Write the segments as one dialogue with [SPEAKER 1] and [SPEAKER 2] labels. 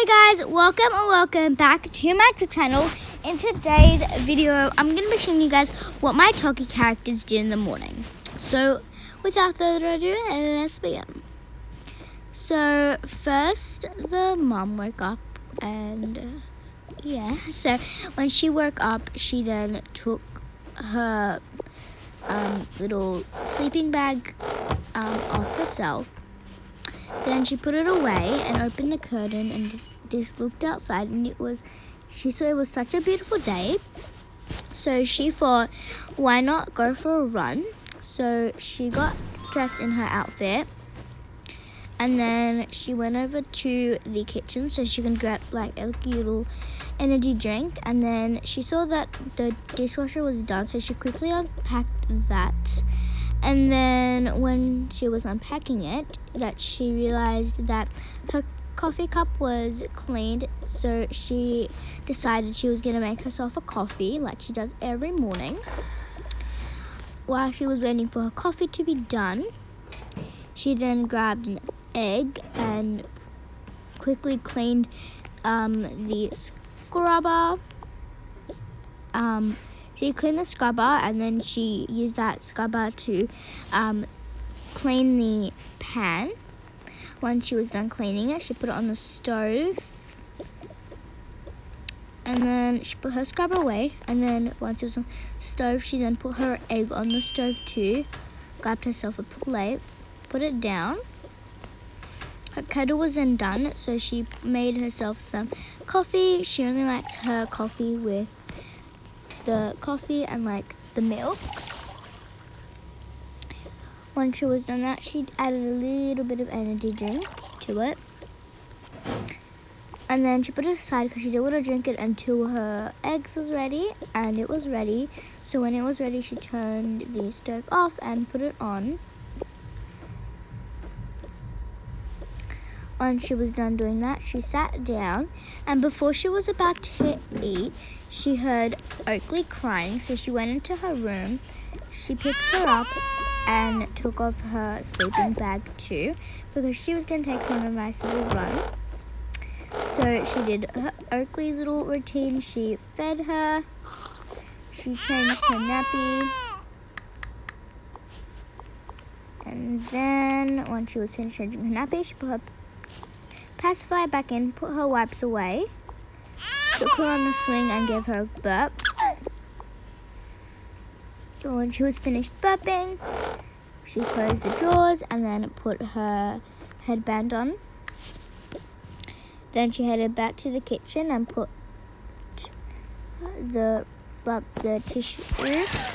[SPEAKER 1] Hey guys, welcome back to my channel. In today's video, I'm going to be showing you guys what my toca characters did in the morning. So, without further ado, let's begin. So, first, the mom woke up and so when she woke up, she then took her little sleeping bag off herself. Then she put it away and opened the curtain and just looked outside, and she saw it was such a beautiful day. So she thought, why not go for a run? So she got dressed in her outfit, and then she went over to the kitchen so she can grab like a little energy drink. And then she saw that the dishwasher was done, so she quickly unpacked that. And then when she was unpacking it, that she realized that her coffee cup was cleaned, so she decided she was going to make herself a coffee like she does every morning. While she was waiting for her coffee to be done, she then grabbed an egg and quickly cleaned the scrubber. She cleaned the scrubber, and then she used that scrubber to clean the pan. Once she was done cleaning it, she put it on the stove, and then she put her scrubber away. And then once it was on the stove, she then put her egg on the stove too, grabbed herself a plate, put it down. Her kettle was then done, so she made herself some coffee. She only likes her coffee with the coffee and like the milk. Once she was done that, she added a little bit of energy drink to it, and then she put it aside because she didn't want to drink it until her eggs was ready. And it was ready, so when it was ready, she turned the stove off and put it on. Once she was done doing that, she sat down, and before she was about to eat, she heard Oakley crying, so she went into her room. She picked her up and took off her sleeping bag too, because she was going to take her on a nice little run. So she did Oakley's little routine. She fed her, she changed her nappy, and then once she was finished changing her nappy, she put her pacifier back in, put her wipes away, took her on the swing and gave her a burp. So when she was finished burping, she closed the drawers and then put her headband on. Then she headed back to the kitchen and put the tissue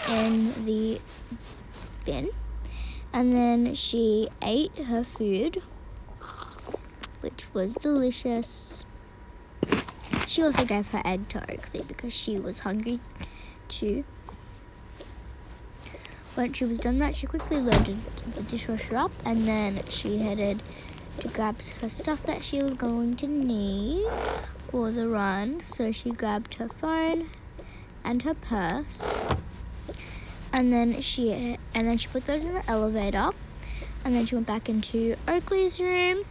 [SPEAKER 1] in the bin. And then she ate her food, which was delicious. She also gave her egg to Oakley because she was hungry too. Once she was done that, she quickly loaded the dishwasher up, and then she headed to grab her stuff that she was going to need for the run. So she grabbed her phone and her purse, and then she put those in the elevator, and then she went back into Oakley's room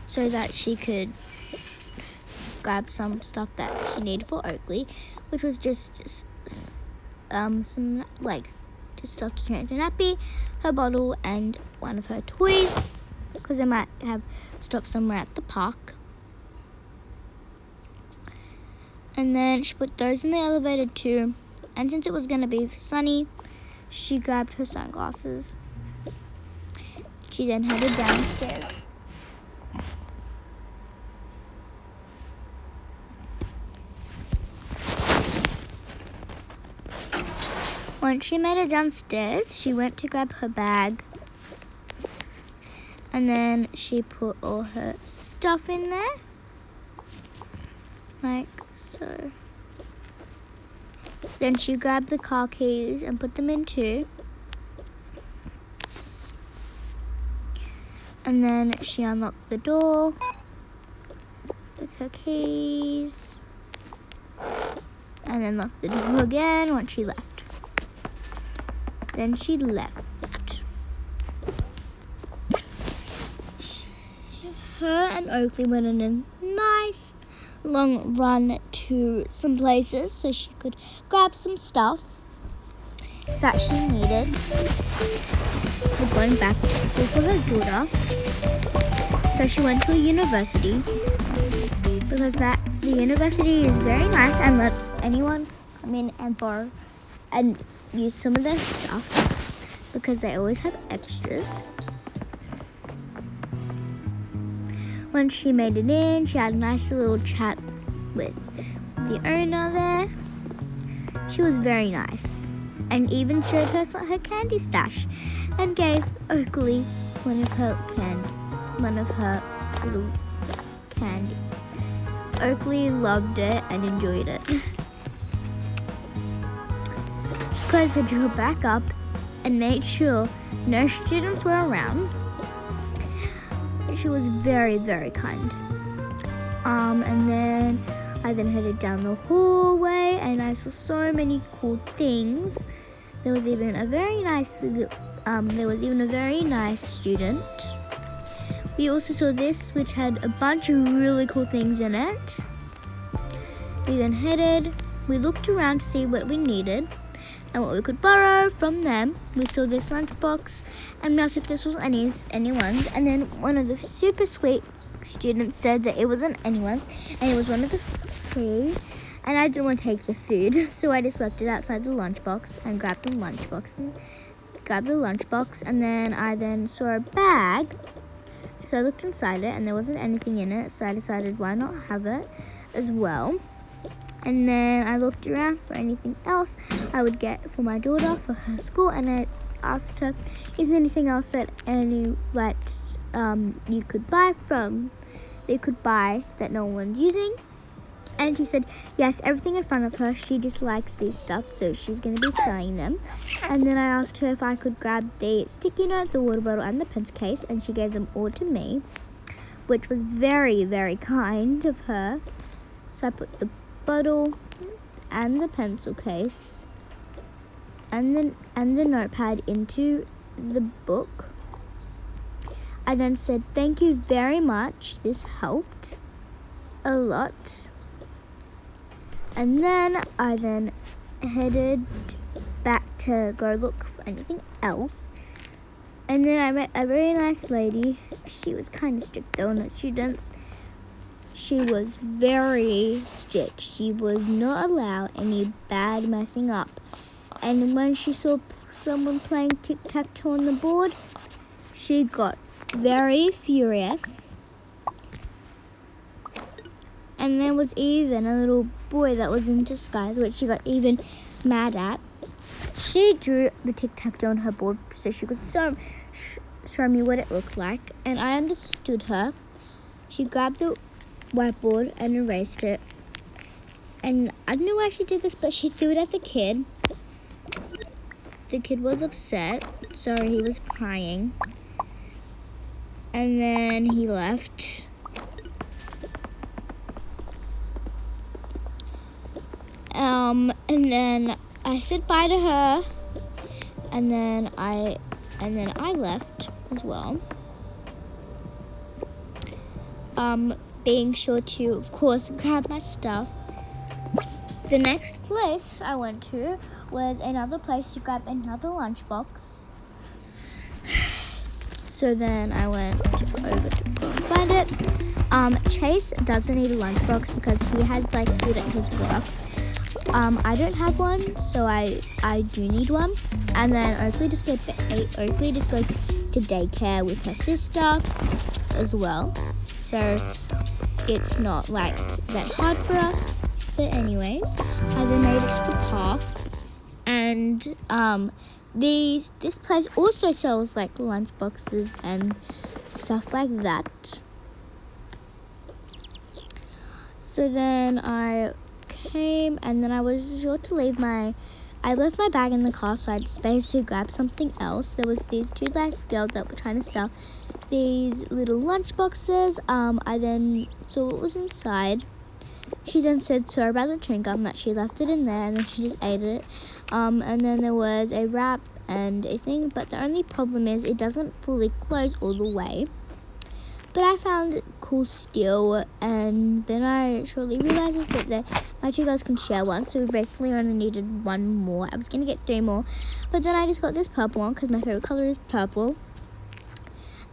[SPEAKER 1] so that she could grab some stuff that she needed for Oakley, which was just some just stuff to change her nappy, her bottle, and one of her toys, because they might have stopped somewhere at the park. And then she put those in the elevator too, and since it was going to be sunny, she grabbed her sunglasses. She then headed downstairs. Once she made it downstairs, she went to grab her bag, and then she put all her stuff in there, like so. Then she grabbed the car keys and put them in too. And then she unlocked the door with her keys, and then locked the door again once she left. Then she left. Her and Oakley went on a nice long run to some places so she could grab some stuff that she needed. We're going back to school for her daughter. So she went to a university because the university is very nice and lets anyone come in and borrow and use some of their stuff because they always have extras. When she made it in, she had a nice little chat with the owner there. She was very nice and even showed her her candy stash and gave Oakley one of her little candy. Oakley loved it and enjoyed it. Because I drew her back up and made sure no students were around. She was very, very kind. And then I headed down the hallway and I saw so many cool things. There was even a very nice student. We also saw this, which had a bunch of really cool things in it. We then we looked around to see what we needed and what we could borrow from them. We saw this lunchbox and we asked if this was anyone's, and then one of the super sweet students said that it wasn't anyone's and it was one of the free, and I didn't want to take the food, so I just left it outside the lunchbox and grabbed the lunchbox and then I saw a bag, so I looked inside it and there wasn't anything in it, so I decided why not have it as well. And then I looked around for anything else I would get for my daughter for her school, and I asked her, is there anything else that you could buy that no one's using? And she said yes, everything in front of her. She just likes these stuff, so she's going to be selling them. And then I asked her if I could grab the sticky note, the water bottle, and the pencil case, and she gave them all to me, which was very, very kind of her. So I put the bottle and the pencil case and the notepad into the book. I then said thank you very much, this helped a lot. And then I headed back to go look for anything else. And then I met a very nice lady. She was kind of strict though on her students. She was very strict. She would not allow any bad messing up. And when she saw someone playing tic-tac-toe on the board, she got very furious. And there was even a little boy that was in disguise, which she got even mad at. She drew the tic-tac-toe on her board so she could show me what it looked like. And I understood her. She grabbed the whiteboard and erased it. And I don't know why she did this, but she threw it at the kid. The kid was upset. Sorry, he was crying. And then he left. And then I said bye to her, and then I left as well. Being sure to, of course, grab my stuff. The next place I went to was another place to grab another lunchbox. So then I went over to go and find it. Chase doesn't need a lunchbox because he has food at his work. I don't have one, so I do need one. And then Oakley just goes to daycare with her sister as well. So it's not that hard for us. But anyways, I then made it to the park, and this place also sells lunch boxes and stuff like that. So then I came, and then I was sure to I left my bag in the car, so I had space to grab something else. There was these two nice girls that were trying to sell these little lunch boxes. I then saw what was inside. She then said sorry about the chewing gum, that she left it in there and then she just ate it. And then there was a wrap and a thing, but the only problem is it doesn't fully close all the way. But I found it cool cool still, and then I shortly realized that my two girls can share one, so we basically only needed one more. I was gonna get 3 more, but then I just got this purple one because my favorite color is purple.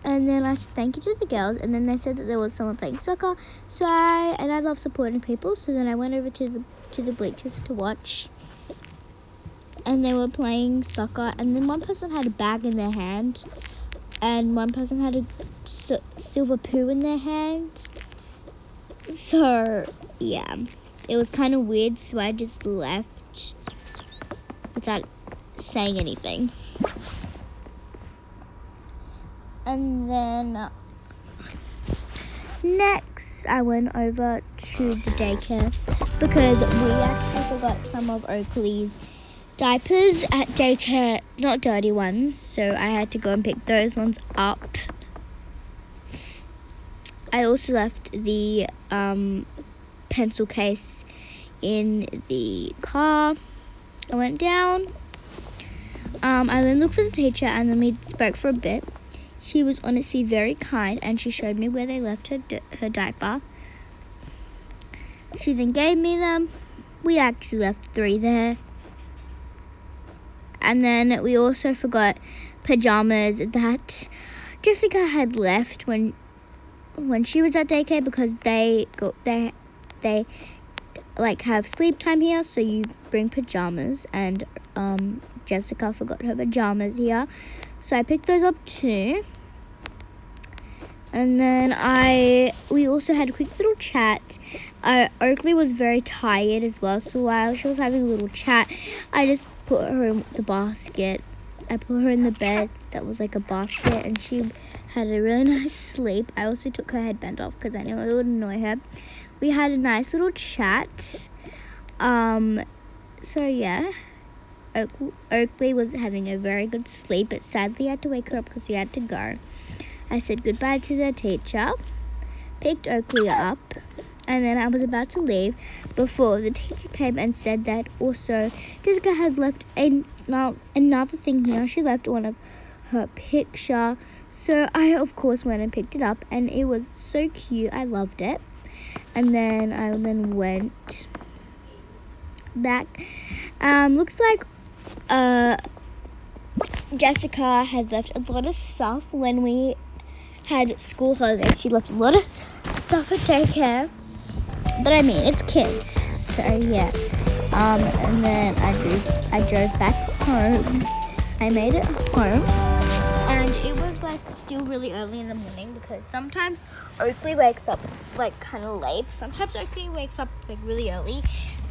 [SPEAKER 1] And then I said thank you to the girls, and then they said that there was someone playing soccer, so I love supporting people, so then I went over to the bleachers to watch, and they were playing soccer, and then one person had a bag in their hand, and one person had a silver poo in their hand. So yeah, it was kind of weird, so I just left without saying anything. And then next I went over to the daycare because we actually forgot some of Oakley's diapers at daycare, not dirty ones, so I had to go and pick those ones up. I also left the pencil case in the car. I went down. I then looked for the teacher, and then we spoke for a bit. She was honestly very kind, and she showed me where they left her diaper. She then gave me them. We actually left 3 there. And then we also forgot pajamas that Jessica had left when she was at daycare, because they like have sleep time here, so you bring pajamas, and Jessica forgot her pajamas here, so I picked those up too. And then we also had a quick little chat. Oakley was very tired as well, so while she was having a little chat, I just put her in the basket. I put her in the bed that was like a basket, and she had a really nice sleep. I also took her headband off because I knew it would annoy her. We had a nice little chat. So yeah, Oakley was having a very good sleep, but sadly I had to wake her up because we had to go. I said goodbye to the teacher, picked Oakley up, and then I was about to leave before the teacher came and said that also Jessica had left another thing here. She left one of her picture. So I of course went and picked it up, and it was so cute. I loved it. And then I went back. Looks like Jessica had left a lot of stuff when we had school holidays. She left a lot of stuff at daycare, but I mean, it's kids, so yeah. And then I drove back home. I made it home, and it was like still really early in the morning, because sometimes Oakley wakes up like kind of late. Sometimes Oakley wakes up like really early,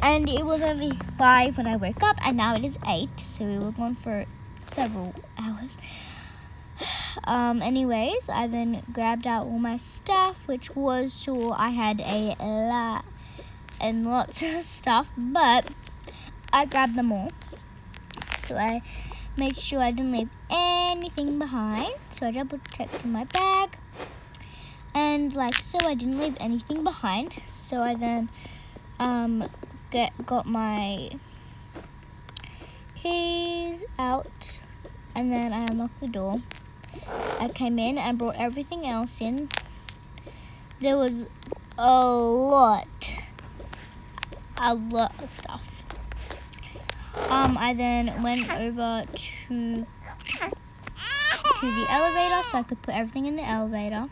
[SPEAKER 1] and it was only 5 when I woke up, and now it is 8, so we were gone for several hours. Anyways, I then grabbed out all my stuff, which was sure I had a lot and lots of stuff, but I grabbed them all. So I made sure I didn't leave anything behind. So I double checked in my bag, and so I didn't leave anything behind. So I then got my keys out, and then I unlocked the door. I came in and brought everything else in. There was a lot of stuff. I then went over to the elevator so I could put everything in the elevator.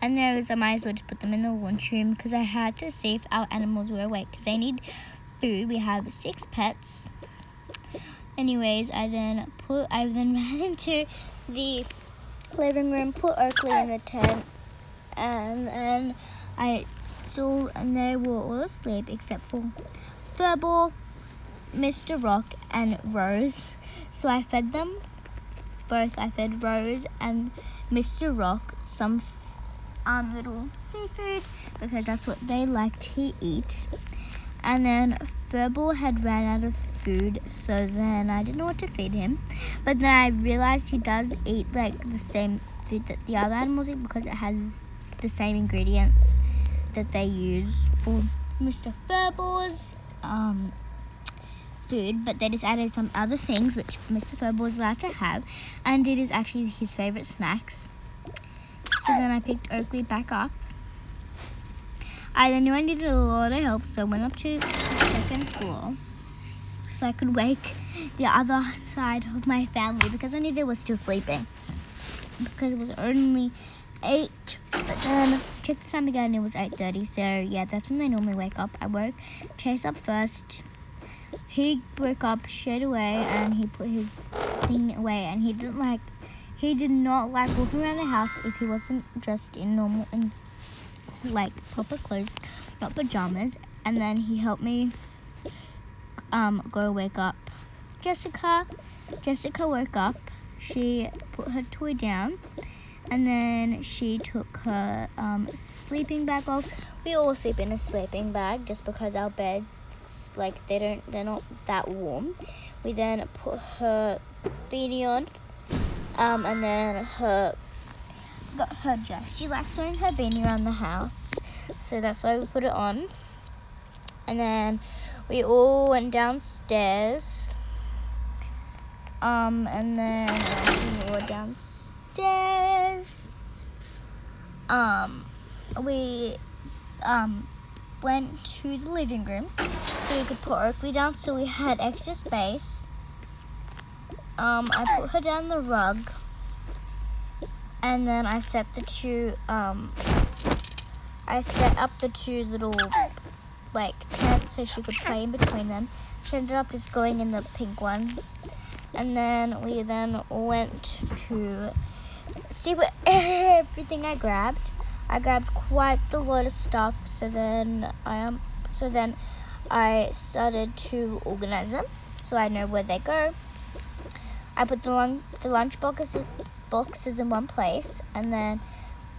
[SPEAKER 1] And I might as well just put them in the lunchroom, because I had to see if our animals were awake, because they need food. We have 6 pets. Anyways, I then ran into the living room, put Oakley in the tent, and then and they were all asleep except for Furball, Mr. Rock, and Rose. So I fed them both. I fed Rose and Mr. Rock some little seafood, because that's what they like to eat. And then Furball had ran out of food, so then I didn't know what to feed him. But then I realized he does eat like the same food that the other animals eat, because it has the same ingredients that they use for Mr. Furball's food, but they just added some other things which Mr. Furball is allowed to have, and it is actually his favorite snacks. So then I picked Oakley back up, I knew I needed a lot of help, so I went up to the second floor so I could wake the other side of my family because I knew they were still sleeping. Because it was only 8, but then checked the time again and it was 8:30. So yeah, that's when they normally wake up. I woke Chase up first. He woke up straight away and he put his thing away, and he did not like walking around the house if he wasn't dressed in normal and like proper clothes, not pajamas. And then he helped me go wake up Jessica. Jessica woke up. She put her toy down, and then she took her sleeping bag off. We all sleep in a sleeping bag just because our beds, like, they're not that warm. We then put her beanie on, and then got her dress. She likes wearing her beanie around the house, so that's why we put it on. And then we all went downstairs. And then when we were downstairs, we went to the living room so we could put Oakley down so we had extra space. I put her down the rug, and then I set up the two little like tents so she could play in between them. She ended up just going in the pink one. And then we went to see what everything I grabbed. I grabbed quite the load of stuff. So then I started to organize them so I know where they go. I put the lunch boxes in one place, and then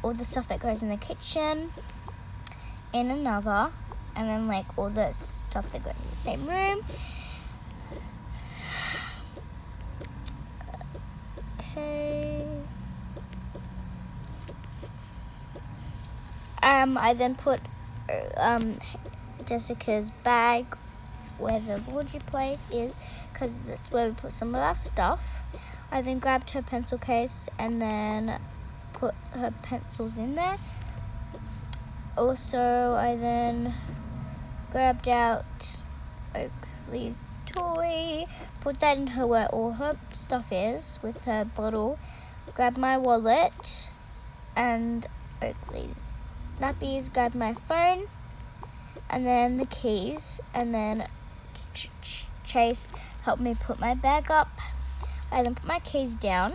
[SPEAKER 1] all the stuff that goes in the kitchen in another, and then like all the stuff that goes in the same room. I then put Jessica's bag where the laundry place is, because that's where we put some of our stuff. I then grabbed her pencil case and then put her pencils in there. Also, I then grabbed out Oakley's toy, put that in her where all her stuff is with her bottle, grabbed my wallet and Oakley's nappies, grabbed my phone and then the keys, and then Chase helped me put my bag up. I then put my keys down,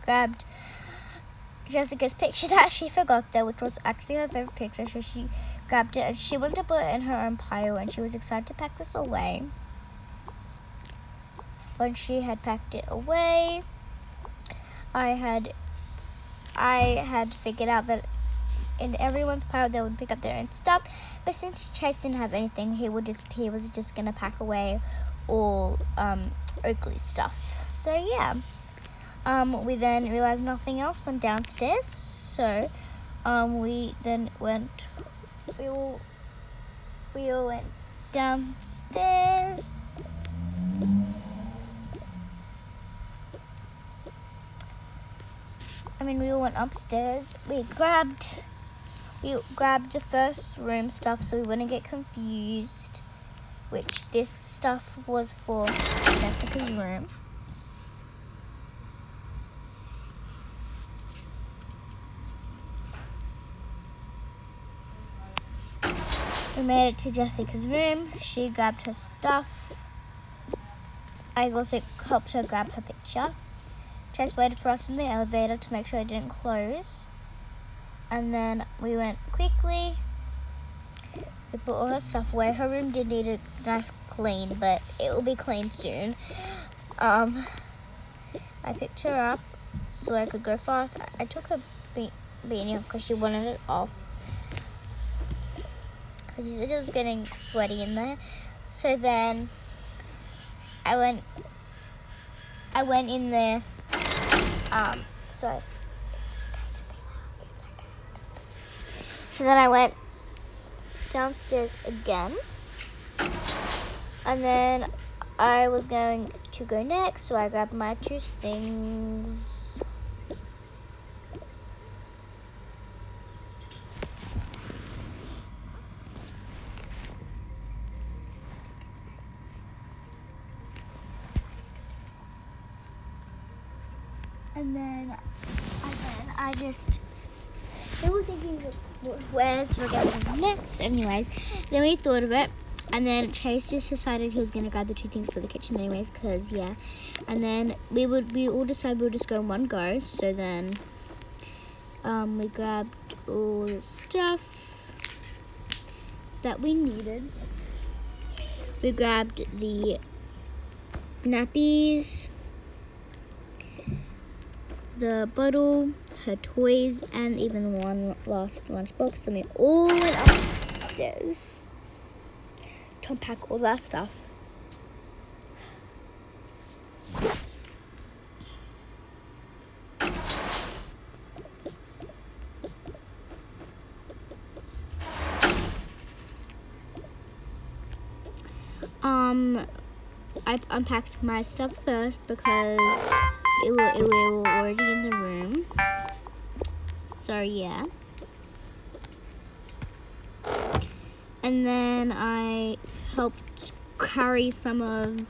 [SPEAKER 1] grabbed Jessica's picture that she forgot there, which was actually her favorite picture, so she grabbed it and she wanted to put it in her own pile, and she was excited to pack this away. When she had packed it away, I had figured out that in everyone's pile they would pick up their own stuff, but since Chase didn't have anything, he was just gonna pack away all Oakley's stuff. So yeah, we then realized nothing else went downstairs, so we all went downstairs. We all went upstairs. We grabbed the first room stuff so we wouldn't get confused, which this stuff was for Jessica's room. We made it to Jessica's room. She grabbed her stuff. I also helped her grab her picture. Chase waited for us in the elevator to make sure it didn't close. And then we went quickly. We put all her stuff away. Her room did need a nice clean, but it will be clean soon. I picked her up so I could go fast. I took her beanie off because she wanted it off, because she said it was getting sweaty in there. So then I went in there. So then I went downstairs again, and then I was going to go next, so I grabbed my 2 things. And then I just, we were thinking, where's we're going next? Anyways, then we thought of it. And then Chase just decided he was going to grab the 2 things for the kitchen anyways, because, yeah. And then we all decided we would just go in one go. So then we grabbed all the stuff that we needed. We grabbed the nappies, the bottle, her toys, and even one last lunchbox. Then we all went upstairs to unpack all that stuff. I unpacked my stuff first because we were already in the room. So yeah. And then I helped carry some of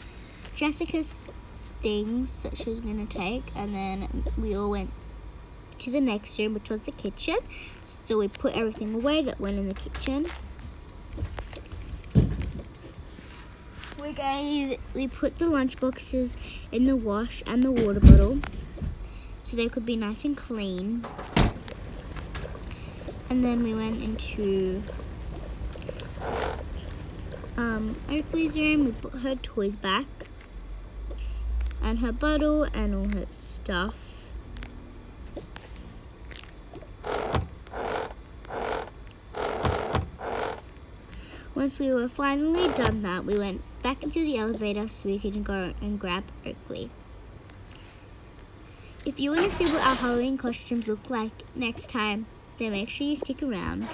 [SPEAKER 1] Jessica's things that she was gonna take, and then we all went to the next room, which was the kitchen. So we put everything away that went in the kitchen. We put the lunch boxes in the wash and the water bottle so they could be nice and clean. And then we went into Oakley's room. We put her toys back and her bottle and all her stuff. Once we were finally done that, we went back into the elevator so we could go and grab Oakley. If you want to see what our Halloween costumes look like next time, then make sure you stick around.